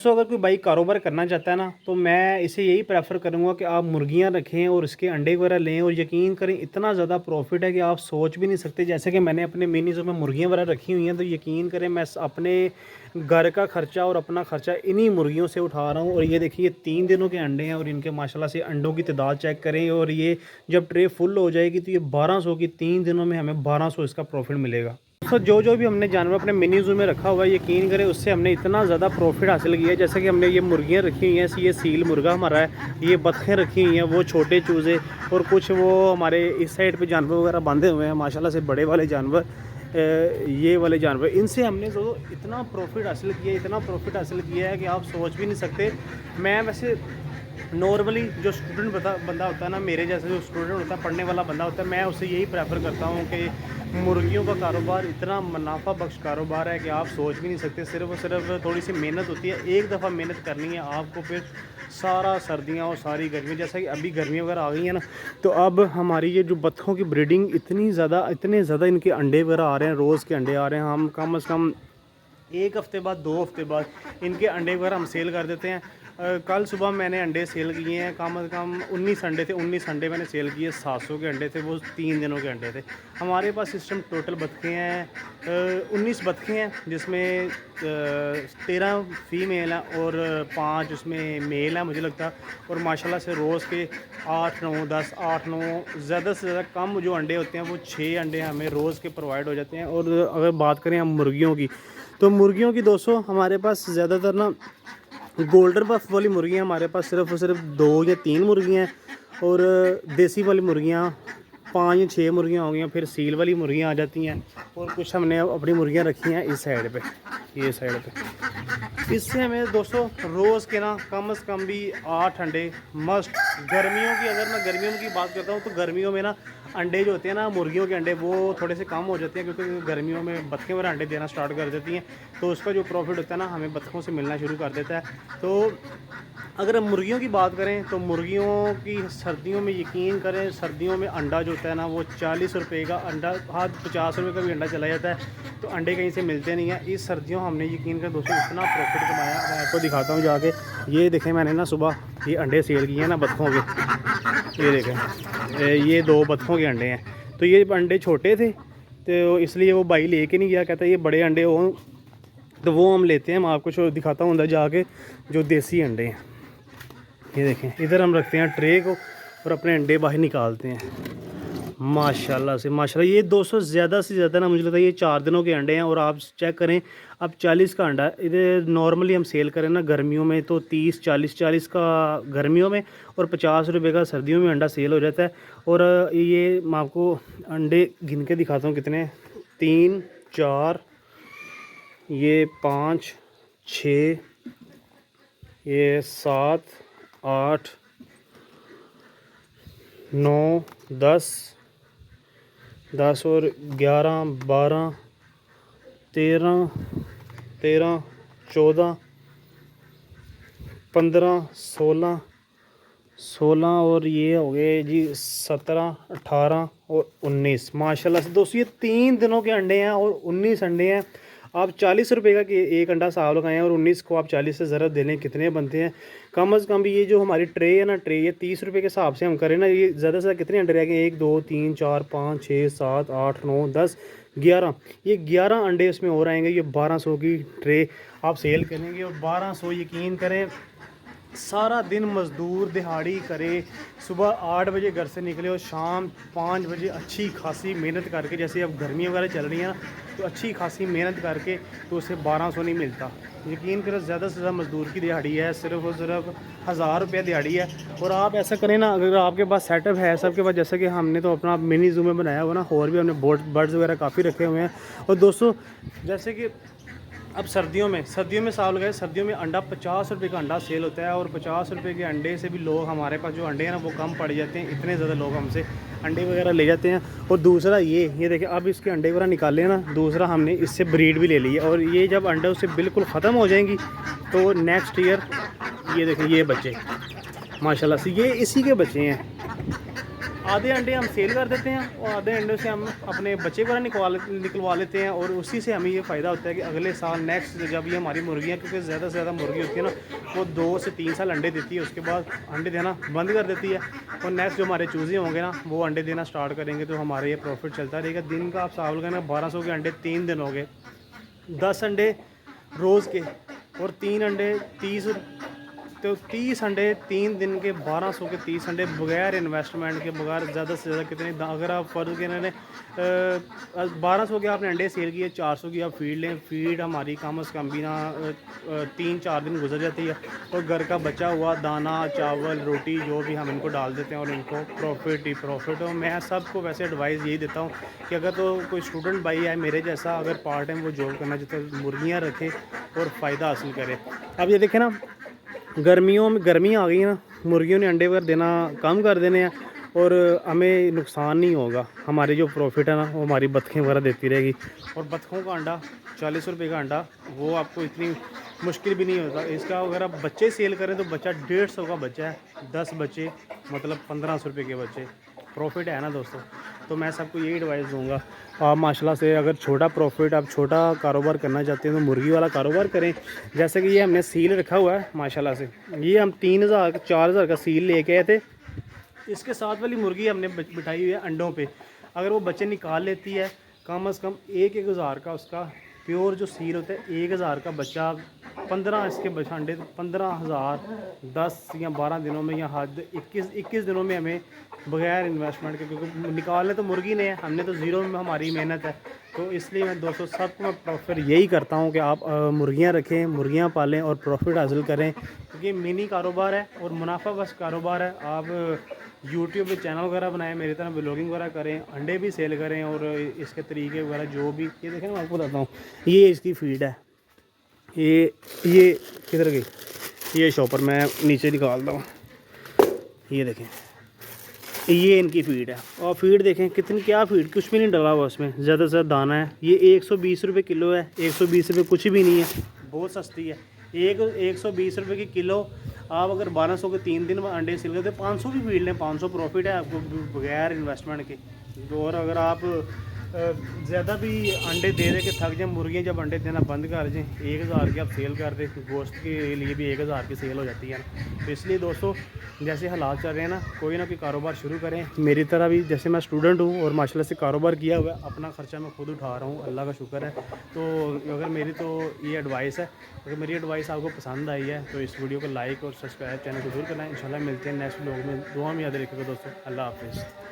तो अगर कोई भाई कारोबार करना चाहता है ना, तो मैं इसे यही प्रेफर करूँगा कि आप मुर्गियाँ रखें और इसके अंडे वगैरह लें। और यकीन करें, इतना ज़्यादा प्रॉफिट है कि आप सोच भी नहीं सकते। जैसे कि मैंने अपने मिनी ज़ू में मुर्गियाँ वगैरह रखी हुई हैं, तो यकीन करें मैं अपने घर का खर्चा और अपना खर्चा इन्हीं मुर्गियों से उठा रहा हूँ। और ये देखिए 3 दिनों के अंडे हैं और इनके माशाल्लाह से अंडों की तादाद चेक करें। और ये जब ट्रे फुल हो जाएगी तो ये 1200 की 3 दिनों में हमें 1200 इसका प्रॉफिट मिलेगा। तो जो भी हमने जानवर अपने मिनी ज़ू में रखा हुआ है, यकीन करें उससे हमने इतना ज़्यादा प्रॉफिट हासिल किया है। जैसे कि हमने ये मुर्गियाँ रखी हुई हैं, ये सील मुर्गा हमारा है, ये बतखें रखी हुई हैं, वो छोटे चूज़े, और कुछ वो हमारे इस साइड पे जानवर वगैरह बांधे हुए हैं माशाल्लाह से बड़े वाले जानवर। ये वाले जानवर, इनसे हमने जो इतना प्रॉफिट हासिल किया, इतना प्रॉफिट हासिल किया है कि आप सोच भी नहीं सकते। मैं वैसे नॉर्मली जो स्टूडेंट बंदा होता है ना, मेरे जैसे जो स्टूडेंट होता है, पढ़ने वाला बंदा होता है, मैं उसे यही प्रेफर करता हूँ कि मुर्गियों का कारोबार इतना मुनाफा बख्श कारोबार है कि आप सोच भी नहीं सकते। सिर्फ और सिर्फ थोड़ी सी मेहनत होती है, एक दफ़ा मेहनत करनी है आपको, फिर सारा सर्दियाँ और सारी गर्मी, जैसा कि अभी गर्मी वगैरह आ गई है ना, तो अब हमारी ये जो बत्तखों की ब्रीडिंग इतने ज़्यादा इनके अंडे वगैरह आ रहे हैं, रोज़ के अंडे आ रहे हैं। हम कम से कम 1 हफ़्ते बाद, 2 हफ़्ते बाद इनके अंडे वगैरह हम सेल कर देते हैं। कल सुबह मैंने अंडे सेल किए हैं, कम से कम 19 अंडे थे, 19 अंडे मैंने सेल किए। 700 के अंडे थे, वो 3 दिनों के अंडे थे। हमारे पास इस टाइम टोटल बतखें हैं, 19 बतखें हैं, जिसमें 13 फीमेल हैं और 5 उसमें मेल हैं मुझे लगता है। और माशाल्लाह से रोज़ के 8, 9, 10, 8, 9, ज़्यादा से ज़्यादा कम जो अंडे होते हैं वो 6 अंडे हमें रोज़ के प्रोवाइड हो जाते हैं। और अगर बात करें हम मुर्गियों की, तो मुर्गियों की दोस्तों हमारे पास ज़्यादातर ना गोल्डन बफ वाली मुर्गियाँ हमारे पास सिर्फ और सिर्फ 2 या 3 मुर्गियाँ हैं। और देसी वाली मुर्गियाँ 5 या 6 मुर्गियाँ हो गई हैं। फिर सील वाली मुर्गियाँ आ जाती हैं। और कुछ हमने अपनी मुर्गियाँ रखी हैं इस साइड पे, ये साइड पे। इससे हमें दोस्तों रोज़ के ना कम से कम भी 8 अंडे मस्ट। गर्मियों की, अगर मैं गर्मियों की बात करता हूँ, तो गर्मियों में ना अंडे जो होते हैं ना, मुर्गियों के अंडे वो थोड़े से कम हो जाते हैं, क्योंकि गर्मियों में बतखें वगैरह अंडे देना स्टार्ट कर देती हैं। तो उसका जो प्रॉफिट होता है ना, हमें बतखों से मिलना शुरू कर देता है। तो अगर हम मुर्गियों की बात करें, तो मुर्गियों की सर्दियों में यकीन करें, सर्दियों में अंडा जो होता है ना, वो 40 रुपये का अंडा, हाँ 50 रुपये का भी अंडा चला जाता है। तो अंडे कहीं से मिलते नहीं हैं। इस सर्दियों हमने यकीन कर दोस्तों इतना प्रॉफिट कमाया। मैं आपको दिखाता हूँ जाके। ये देखें, मैंने ना सुबह ये अंडे सेल किए हैं ना बतखों के। ये देखें, ये 2 बतखों के अंडे हैं। तो ये अंडे छोटे थे, तो इसलिए वो भाई लेके नहीं गया, कहता है ये बड़े अंडे हो तो वो हम लेते हैं। मैं आपको दिखाता हूँ अंदर जाके जो देसी अंडे हैं। ये देखें, इधर हम रखते हैं ट्रे को और अपने अंडे बाहर निकालते हैं। माशाल्लाह से माशाल्लाह, ये 200 ज़्यादा से ज़्यादा ना मुझे लगता है ये 4 दिनों के अंडे हैं। और आप चेक करें, अब 40 का अंडा इधर नॉर्मली हम सेल करें ना गर्मियों में, तो 30, 40 का गर्मियों में और 50 रुपये का सर्दियों में अंडा सेल हो जाता है। और ये मैं आपको अंडे गिन के दिखाता हूँ कितने, 3, 4, ये 5, 6, ये 7, 8, 9, 10 और 11, 12, 13, 14, 15, 16 और ये हो गए जी 17, 18 और 19। माशाल्लाह से दोस्तों ये 3 दिनों के अंडे हैं और 19 अंडे हैं। आप 40 रुपये का कि एक अंडा साफ लगाएं और 19 को आप 40 से ज़रा दे लें, कितने बनते हैं। कम अज़ कम भी ये जो हमारी ट्रे है ना, ट्रे ये 30 रुपये के हिसाब से हम करें ना, ये ज़्यादा से ज़्यादा कितने अंडे रह गए, 1, 2, 3, 4, 5, 6, 7, 8, 9, 10, 11। ये 11 अंडे इसमें और आएंगे। ये 1200 की ट्रे आप सेल करेंगे। और 1200 यकीन करें, सारा दिन मज़दूर दिहाड़ी करे, सुबह 8 बजे घर से निकले और शाम 5 बजे अच्छी खासी मेहनत करके, जैसे अब गर्मी वगैरह चल रही है ना, तो अच्छी खासी मेहनत करके तो उसे 1200 नहीं मिलता। यकीन करें, ज़्यादा से ज़्यादा मज़दूर की दिहाड़ी है सिर्फ और सिर्फ 1000 रुपये दिहाड़ी है। और आप ऐसा करें ना, अगर आपके पास सेटअप है सबके पास, जैसे कि हमने तो अपना मिनी ज़ू में बनाया हुआ ना, और भी हमने बर्ड्स वगैरह काफ़ी रखे हुए हैं। और दोस्तों जैसे कि अब सर्दियों में साल गए, सर्दियों में अंडा 50 रुपये का अंडा सेल होता है। और 50 रुपये के अंडे से भी लोग, हमारे पास जो अंडे हैं ना वो कम पड़ जाते हैं, इतने ज़्यादा लोग हमसे अंडे वगैरह ले जाते हैं। और दूसरा ये देखिए, अब इसके अंडे वगैरह निकाले ना, दूसरा हमने इससे ब्रीड भी ले ली है। और ये जब अंडे उससे बिल्कुल ख़त्म हो जाएंगी तो नेक्स्ट ईयर ये देखिए ये बच्चे माशाल्लाह से ये इसी के बच्चे हैं। आधे अंडे हम सेल कर देते हैं और आधे अंडों से हम अपने बच्चे को निकलवा लेते हैं और उसी से हमें ये फ़ायदा होता है कि अगले साल नेक्स्ट जब ये हमारी मुर्गियाँ, क्योंकि ज़्यादा से ज़्यादा मुर्गी होती है ना, वो 2 से 3 साल अंडे देती है, उसके बाद अंडे देना बंद कर देती है और नेक्स्ट जो हमारे चूज़े होंगे ना वो अंडे देना स्टार्ट करेंगे, तो हमारे ये प्रॉफिट चलता रहेगा। दिन का आप हिसाब लगाना 1200 के अंडे 3 दिन हो गए, 10 अंडे रोज़ के और 3 अंडे 30, तो 30 अंडे 3 दिन के 1200 के 30 अंडे बगैर इन्वेस्टमेंट के, बगैर ज़्यादा से ज़्यादा कितने, अगर आप फर्ज के इन्होंने 1200 के आपने अंडे सेल किए, 400 की आप फीड लें, फीड हमारी कम अज़ कम भी ना 3-4 दिन गुजर जाती है और घर का बचा हुआ दाना चावल रोटी जो भी हम इनको डाल देते हैं और इनको प्रॉफिट ही प्रॉफिट। और मैं सबको वैसे एडवाइस यही देता हूँ कि अगर तो कोई स्टूडेंट भाई है मेरे जैसा, अगर पार्ट टाइम वो जॉब करना चाहता है, मुर्गियाँ रखे और फ़ायदा हासिल करे। अब ये देखें ना, गर्मियों में गर्मी आ गई है ना, मुर्गियों ने अंडे वगैरह देना कम कर देने हैं और हमें नुकसान नहीं होगा, हमारी जो प्रॉफिट है ना वो हमारी बतखें वगैरह देती रहेगी। और बतखों का अंडा 40 रुपये का अंडा, वो आपको इतनी मुश्किल भी नहीं होता। इसका अगर आप बच्चे सेल करें तो बच्चा 150 का बच्चा है, 10 बच्चे मतलब 1500 रुपये के बच्चे, प्रॉफिट है ना दोस्तों। तो मैं सबको यही एडवाइस दूंगा, आप माशाल्लाह से अगर छोटा प्रॉफिट, आप छोटा कारोबार करना चाहते हैं तो मुर्गी वाला कारोबार करें। जैसे कि ये हमने सील रखा हुआ है माशाल्लाह से, ये हम 3000-4000 का सील लेके आए थे। इसके साथ वाली मुर्गी हमने बिठाई हुई है अंडों पे, अगर वो बच्चे निकाल लेती है कम से कम 1-1000 का उसका प्योर जो सील होता है, 1000 का बच्चा, 15 इसके अंडे, 15,000 10 या 12 दिनों में या हद 21 दिनों में हमें बगैर इन्वेस्टमेंट के, क्योंकि निकालने तो मुर्गी ने है, हमने तो ज़ीरो में हमारी मेहनत है। तो इसलिए मैं दोस्तों सबको मैं प्रॉफिट यही करता हूँ कि आप मुर्गियाँ रखें, मुर्गियाँ पालें और प्रॉफिट हासिल करें, क्योंकि मिनी कारोबार है और मुनाफा बख्श कारोबार है। आप यूट्यूब पे चैनल वगैरह बनाएं, मेरी तरह ब्लॉगिंग वगैरह करें, अंडे भी सेल करें और इसके तरीके वगैरह जो भी, ये देखें मैं आपको बताता हूँ, ये इसकी फीड है, ये किधर गई, ये शॉपर मैं नीचे निकालता हूँ, ये देखें ये इनकी फीड है। और फीड देखें कितनी, क्या फीड, कुछ भी नहीं डाला हुआ उसमें, ज़्यादा से ज़्यादा दाना है। ये 120 रुपये किलो है, 120 रुपये कुछ भी नहीं है, बहुत सस्ती है। 120 रुपये की किलो, आप अगर 1200 के 3 दिन में अंडे सिल करते 500 की फीड लें, 500 प्रॉफिट है आपको बगैर इन्वेस्टमेंट के। और अगर आप ज़्यादा भी अंडे दे के थक जाए, मुर्गियाँ जब अंडे देना बंद कर जाएँ, 1000 की आप सेल कर दें, गोश्त के लिए भी 1000 की सेल हो जाती है ना। तो इसलिए दोस्तों जैसे हालात चल रहे हैं ना, कोई ना कोई कारोबार शुरू करें। मेरी तरह भी, जैसे मैं स्टूडेंट हूँ और माशाल्लाह से कारोबार किया हुआ है, अपना ख़र्चा मैं खुद उठा रहा हूँ, अल्लाह का शुक्र है। तो अगर मेरी तो ये एडवाइस है, अगर मेरी एडवाइस आपको पसंद आई है तो इस वीडियो को लाइक और सब्सक्राइब चैनल को जरूर करना है। इंशाल्लाह मिलते हैं नेक्स्ट व्लॉग में, दुआ में याद रखिएगा दोस्तों। अल्लाह हाफ़िज़।